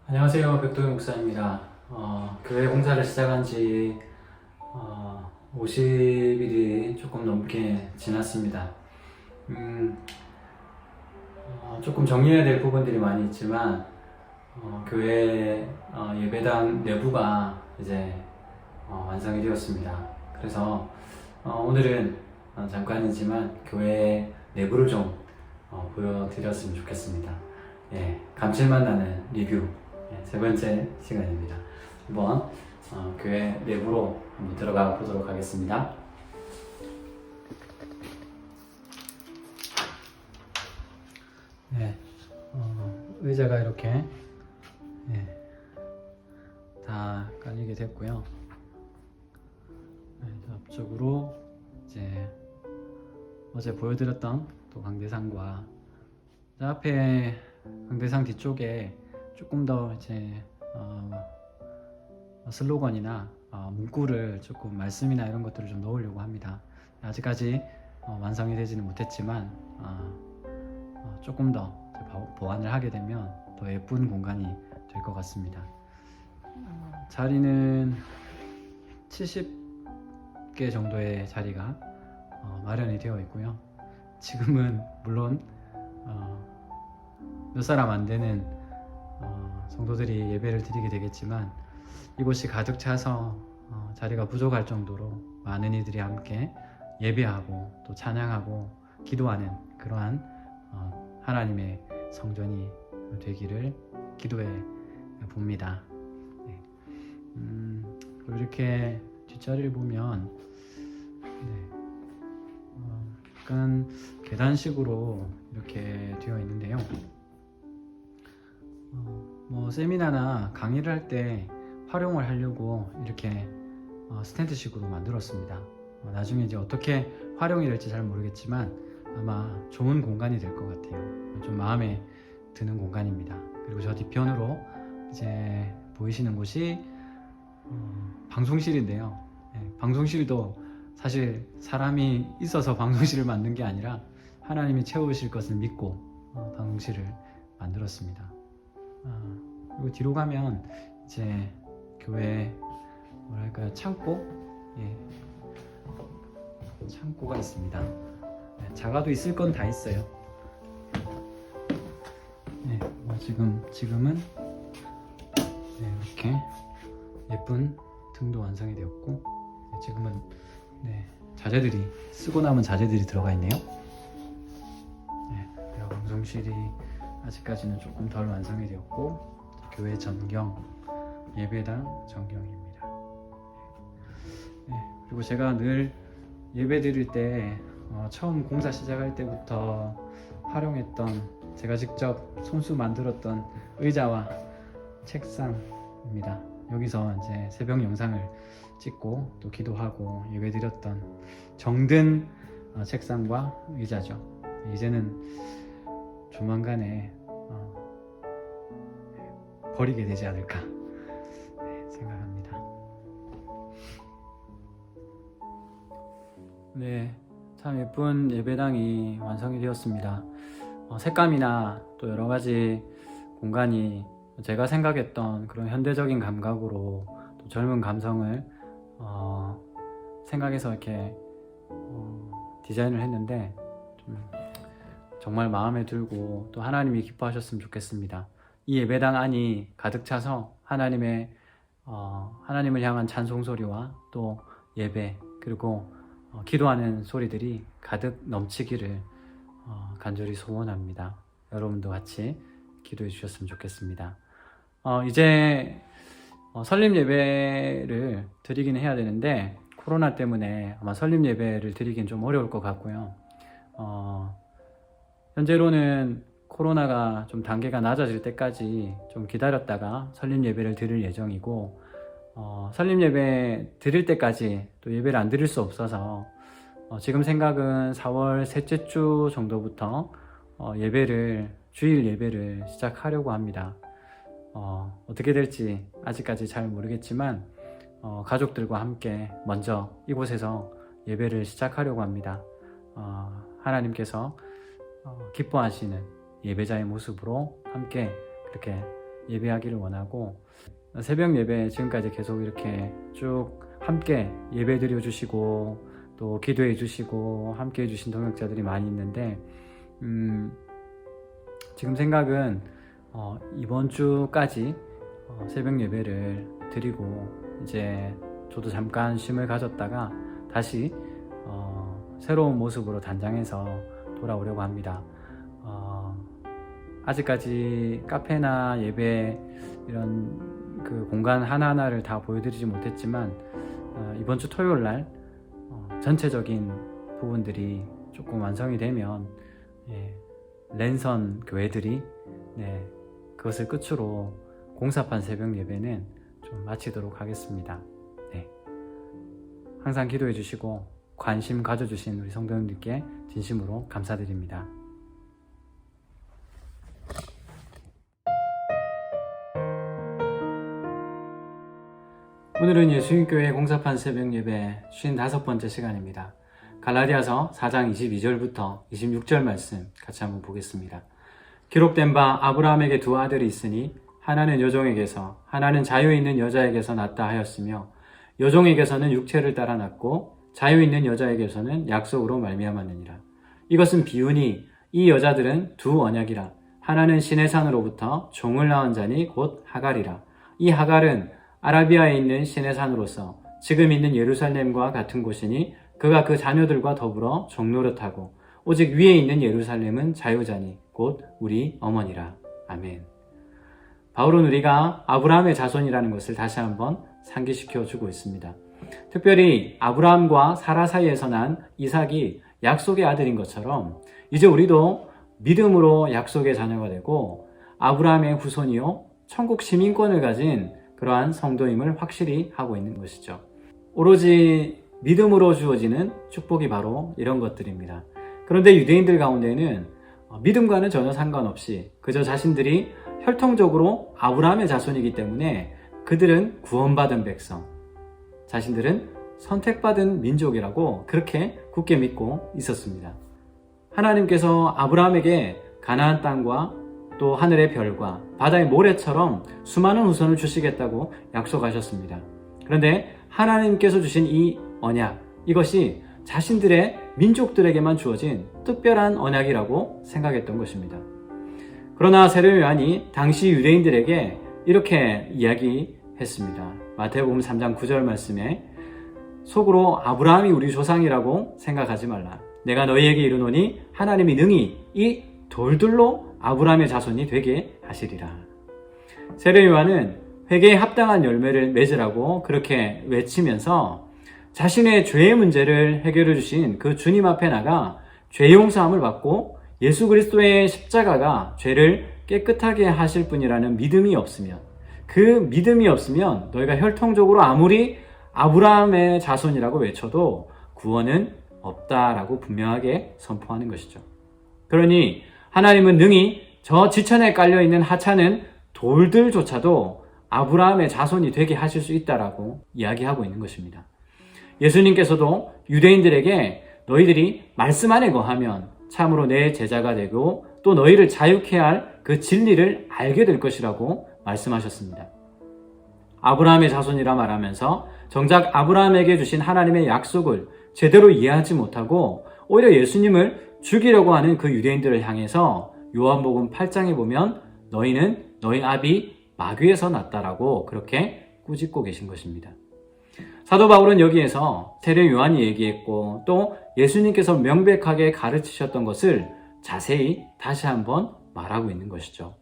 안녕하세요. 백도영 목사입니다. 교회 공사를 시작한 지 50일이 조금 넘게 지났습니다. 음, 조금 정리해야 될 부분들이 많이 있지만 교회 예배당 내부가 이제 완성이 되었습니다. 그래서 오늘은 잠깐이지만 교회 내부를 좀 보여드렸으면 좋겠습니다. 예, 감칠맛 나는 리뷰 세 번째 시간입니다. 한번 교회 내부로 한번 들어가 보도록 하겠습니다. 네, 의자가 이렇게 다 깔리게 됐고요. 앞쪽으로 이제 어제 보여드렸던 또 강대상과 앞에 강대상 뒤쪽에 조금 더 이제 슬로건이나 문구를 조금 말씀이나 이런 것들을 좀 넣으려고 합니다. 아직까지 완성이 되지는 못했지만 조금 더 보완을 하게 되면 더 예쁜 공간이 될 것 같습니다. 자리는 70개 정도의 자리가 마련이 되어 있고요. 지금은 물론 몇 사람 안 되는 성도들이 예배를 드리게 되겠지만 이곳이 가득 차서 자리가 부족할 정도로 많은 이들이 함께 예배하고 또 찬양하고 기도하는 그러한 하나님의 성전이 되기를 기도해 봅니다. 네. 이렇게 뒷자리를 보면 약간 계단식으로 이렇게 되어 있는데요. 세미나나 강의를 할 때 활용을 하려고 이렇게 스탠드식으로 만들었습니다. 나중에 이제 어떻게 활용이 될지 잘 모르겠지만 아마 좋은 공간이 될 것 같아요. 좀 마음에 드는 공간입니다. 그리고 저 뒤편으로 이제 보이시는 곳이 방송실인데요. 방송실도 사실 사람이 있어서 방송실을 만든 게 아니라 하나님이 채우실 것을 믿고 방송실을 만들었습니다. 그리고 뒤로 가면 이제 교회 뭐랄까요, 창고가 있습니다. 자가도 있을 건 다 있어요. 지금은 이렇게 예쁜 등도 완성이 되었고 지금은 자재들이 쓰고 남은 자재들이 들어가 있네요. 방송실이 아직까지는 조금 덜 완성이 되었고 교회 전경, 예배당 전경입니다. 그리고 제가 늘 예배 드릴 때 처음 공사 시작할 때부터 활용했던 제가 직접 손수 만들었던 의자와 책상입니다. 여기서 이제 새벽 영상을 찍고 또 기도하고 예배 드렸던 정든 책상과 의자죠. 이제는 조만간에 버리게 되지 않을까 생각합니다. 참 예쁜 예배당이 완성이 되었습니다. 색감이나 또 여러 가지 공간이 제가 생각했던 그런 현대적인 감각으로 또 젊은 감성을 생각해서 이렇게 디자인을 했는데 정말 마음에 들고 또 하나님이 기뻐하셨으면 좋겠습니다. 이 예배당 안이 가득 차서 하나님을 향한 찬송 소리와 또 예배 그리고 기도하는 소리들이 가득 넘치기를 간절히 소원합니다. 여러분도 같이 기도해 주셨으면 좋겠습니다. 이제 설립 예배를 드리긴 해야 되는데 코로나 때문에 아마 설립 예배를 드리긴 좀 어려울 것 같고요. 현재로는 코로나가 좀 단계가 낮아질 때까지 좀 기다렸다가 설립 예배를 드릴 예정이고 설립 예배 드릴 때까지 또 예배를 안 드릴 수 없어서 지금 생각은 4월 셋째 주 정도부터 주일 예배를 시작하려고 합니다. 어떻게 될지 아직까지 잘 모르겠지만 가족들과 함께 먼저 이곳에서 예배를 시작하려고 합니다. 하나님께서 기뻐하시는 예배자의 모습으로 함께 그렇게 예배하기를 원하고, 새벽 예배 지금까지 계속 이렇게 쭉 함께 예배 드려주시고 또 기도해 주시고 함께 해주신 동역자들이 많이 있는데, 지금 생각은 이번 주까지 새벽 예배를 드리고 이제 저도 잠깐 쉼을 가졌다가 다시 새로운 모습으로 단장해서 돌아오려고 합니다. 아직까지 카페나 예배 이런 그 공간 하나하나를 다 보여드리지 못했지만 이번 주 토요일 날 전체적인 부분들이 조금 완성이 되면 랜선 교회들이 그것을 끝으로 공사판 새벽 예배는 좀 마치도록 하겠습니다. 항상 기도해 주시고 관심 가져주신 우리 성도님들께 진심으로 감사드립니다. 오늘은 예수님교회 공사판 새벽 예배 55번째 시간입니다. 갈라디아서 4장 22절부터 26절 말씀 같이 한번 보겠습니다. 기록된 바 아브라함에게 두 아들이 있으니 하나는 여종에게서 하나는 자유 있는 여자에게서 났다 하였으며 여종에게서는 육체를 따라 났고 자유 있는 여자에게서는 약속으로 말미암았느니라. 이것은 비유니 이 여자들은 두 언약이라. 하나는 신의 산으로부터 종을 낳은 자니 곧 하갈이라. 이 하갈은 아라비아에 있는 신의 산으로서 지금 있는 예루살렘과 같은 곳이니 그가 그 자녀들과 더불어 종노릇하고 오직 위에 있는 예루살렘은 자유자니 곧 우리 어머니라. 아멘. 바울은 우리가 아브라함의 자손이라는 것을 다시 한번 상기시켜 주고 있습니다. 특별히 아브라함과 사라 사이에서 난 이삭이 약속의 아들인 것처럼 이제 우리도 믿음으로 약속의 자녀가 되고 아브라함의 후손이요 천국 시민권을 가진 그러한 성도임을 확실히 하고 있는 것이죠. 오로지 믿음으로 주어지는 축복이 바로 이런 것들입니다. 그런데 유대인들 가운데는 믿음과는 전혀 상관없이 그저 자신들이 혈통적으로 아브라함의 자손이기 때문에 그들은 구원받은 백성, 자신들은 선택받은 민족이라고 그렇게 굳게 믿고 있었습니다. 하나님께서 아브라함에게 가나안 땅과 또 하늘의 별과 바다의 모래처럼 수많은 후손을 주시겠다고 약속하셨습니다. 그런데 하나님께서 주신 이 언약, 이것이 자신들의 민족들에게만 주어진 특별한 언약이라고 생각했던 것입니다. 그러나 세례 요한이 당시 유대인들에게 이렇게 이야기했습니다. 마태복음 3장 9절 말씀에 속으로 아브라함이 우리 조상이라고 생각하지 말라. 내가 너희에게 이르노니 하나님이 능히 이 돌들로 아브라함의 자손이 되게 하시리라. 세례 요한은 회개에 합당한 열매를 맺으라고 그렇게 외치면서 자신의 죄의 문제를 해결해 주신 그 주님 앞에 나가 죄 용서함을 받고 예수 그리스도의 십자가가 죄를 깨끗하게 하실 분이라는 믿음이 없으면, 그 믿음이 없으면 너희가 혈통적으로 아무리 아브라함의 자손이라고 외쳐도 구원은 없다라고 분명하게 선포하는 것이죠. 그러니 하나님은 능히 저 지천에 깔려있는 하찮은 돌들조차도 아브라함의 자손이 되게 하실 수 있다라고 이야기하고 있는 것입니다. 예수님께서도 유대인들에게 너희들이 말씀 안에 거하면 참으로 내 제자가 되고 또 너희를 자유케 할 그 진리를 알게 될 것이라고 말씀하셨습니다. 아브라함의 자손이라 말하면서 정작 아브라함에게 주신 하나님의 약속을 제대로 이해하지 못하고 오히려 예수님을 죽이려고 하는 그 유대인들을 향해서 요한복음 8장에 보면 너희는 너희 아비 마귀에서 났다라고 그렇게 꾸짖고 계신 것입니다. 사도 바울은 여기에서 세례 요한이 얘기했고 또 예수님께서 명백하게 가르치셨던 것을 자세히 다시 한번 말하고 있는 것이죠.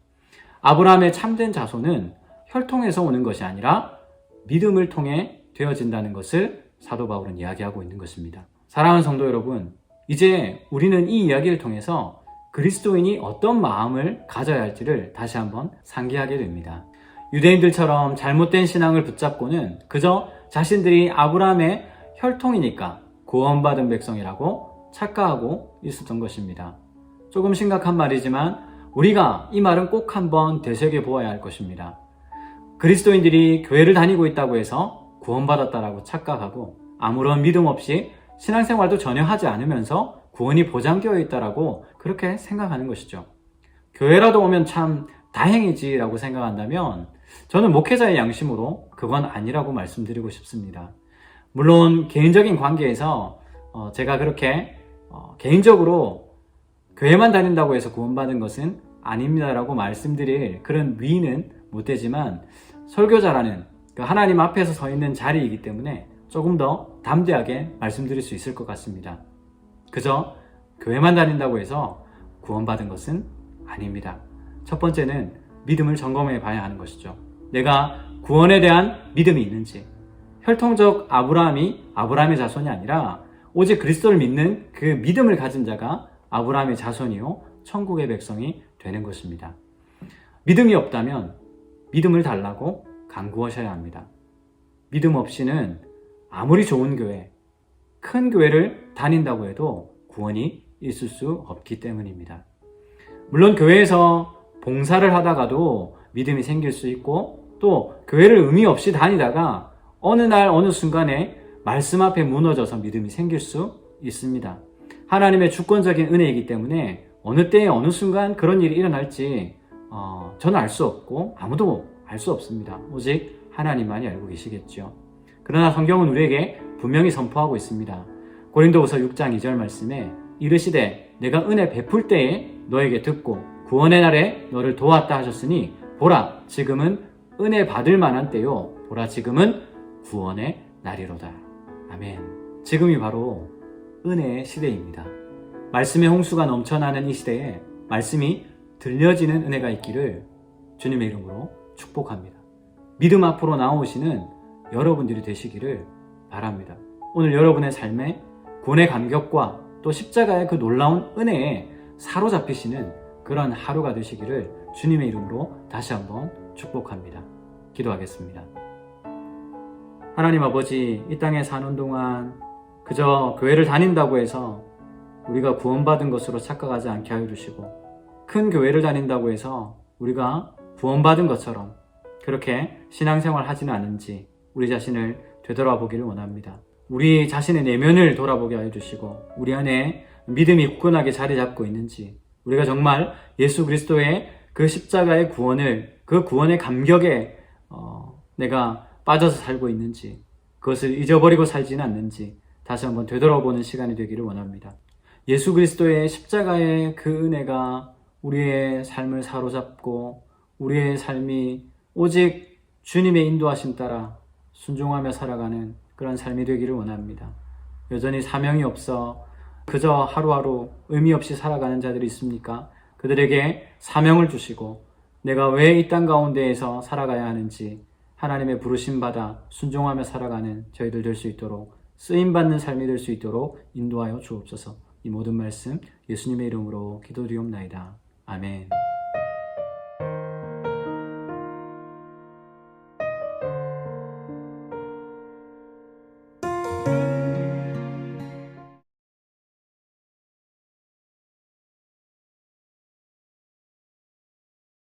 아브라함의 참된 자손은 혈통에서 오는 것이 아니라 믿음을 통해 되어진다는 것을 사도 바울은 이야기하고 있는 것입니다. 사랑하는 성도 여러분, 이제 우리는 이 이야기를 통해서 그리스도인이 어떤 마음을 가져야 할지를 다시 한번 상기하게 됩니다. 유대인들처럼 잘못된 신앙을 붙잡고는 그저 자신들이 아브라함의 혈통이니까 구원받은 백성이라고 착각하고 있었던 것입니다. 조금 심각한 말이지만 우리가 이 말은 꼭 한번 되새겨 보아야 할 것입니다. 그리스도인들이 교회를 다니고 있다고 해서 구원받았다라고 착각하고 아무런 믿음 없이 신앙생활도 전혀 하지 않으면서 구원이 보장되어 있다라고 그렇게 생각하는 것이죠. 교회라도 오면 참 다행이지라고 생각한다면 저는 목회자의 양심으로 그건 아니라고 말씀드리고 싶습니다. 물론 개인적인 관계에서 제가 그렇게 개인적으로 교회만 다닌다고 해서 구원받은 것은 아닙니다라고 말씀드릴 그런 위는 못 되지만, 설교자라는 하나님 앞에서 서 있는 자리이기 때문에 조금 더 담대하게 말씀드릴 수 있을 것 같습니다. 그저 교회만 다닌다고 해서 구원받은 것은 아닙니다. 첫 번째는 믿음을 점검해 봐야 하는 것이죠. 내가 구원에 대한 믿음이 있는지, 혈통적 아브라함이 아브라함의 자손이 아니라 오직 그리스도를 믿는 그 믿음을 가진 자가 아브라함의 자손이요 천국의 백성이 되는 것입니다. 믿음이 없다면 믿음을 달라고 간구하셔야 합니다. 믿음 없이는 아무리 좋은 교회, 큰 교회를 다닌다고 해도 구원이 있을 수 없기 때문입니다. 물론 교회에서 봉사를 하다가도 믿음이 생길 수 있고, 또 교회를 의미 없이 다니다가 어느 날 어느 순간에 말씀 앞에 무너져서 믿음이 생길 수 있습니다. 하나님의 주권적인 은혜이기 때문에 어느 때에 어느 순간 그런 일이 일어날지 저는 알 수 없고 아무도 알 수 없습니다. 오직 하나님만이 알고 계시겠죠. 그러나 성경은 우리에게 분명히 선포하고 있습니다. 고린도후서 6장 2절 말씀에 이르시되 내가 은혜 베풀 때에 너에게 듣고 구원의 날에 너를 도왔다 하셨으니 보라 지금은 은혜 받을 만한 때요 보라 지금은 구원의 날이로다. 아멘. 지금이 바로 은혜의 시대입니다. 말씀의 홍수가 넘쳐나는 이 시대에 말씀이 들려지는 은혜가 있기를 주님의 이름으로 축복합니다. 믿음 앞으로 나오시는 여러분들이 되시기를 바랍니다. 오늘 여러분의 삶에 구원의 감격과 또 십자가의 그 놀라운 은혜에 사로잡히시는 그런 하루가 되시기를 주님의 이름으로 다시 한번 축복합니다. 기도하겠습니다. 하나님 아버지, 이 땅에 사는 동안 그저 교회를 다닌다고 해서 우리가 구원받은 것으로 착각하지 않게 하여 주시고, 큰 교회를 다닌다고 해서 우리가 구원받은 것처럼 그렇게 신앙생활 하지는 않은지 우리 자신을 되돌아보기를 원합니다. 우리 자신의 내면을 돌아보게 하여 주시고, 우리 안에 믿음이 굳건하게 자리 잡고 있는지, 우리가 정말 예수 그리스도의 그 십자가의 구원을, 그 구원의 감격에 내가 빠져서 살고 있는지, 그것을 잊어버리고 살지는 않는지 다시 한번 되돌아보는 시간이 되기를 원합니다. 예수 그리스도의 십자가의 그 은혜가 우리의 삶을 사로잡고 우리의 삶이 오직 주님의 인도하심 따라 순종하며 살아가는 그런 삶이 되기를 원합니다. 여전히 사명이 없어 그저 하루하루 의미 없이 살아가는 자들이 있습니까? 그들에게 사명을 주시고 내가 왜 이 땅 가운데에서 살아가야 하는지 하나님의 부르심 받아 순종하며 살아가는 저희들 될 수 있도록, 쓰임받는 삶이 될 수 있도록 인도하여 주옵소서. 이 모든 말씀 예수님의 이름으로 기도드리옵나이다. 아멘.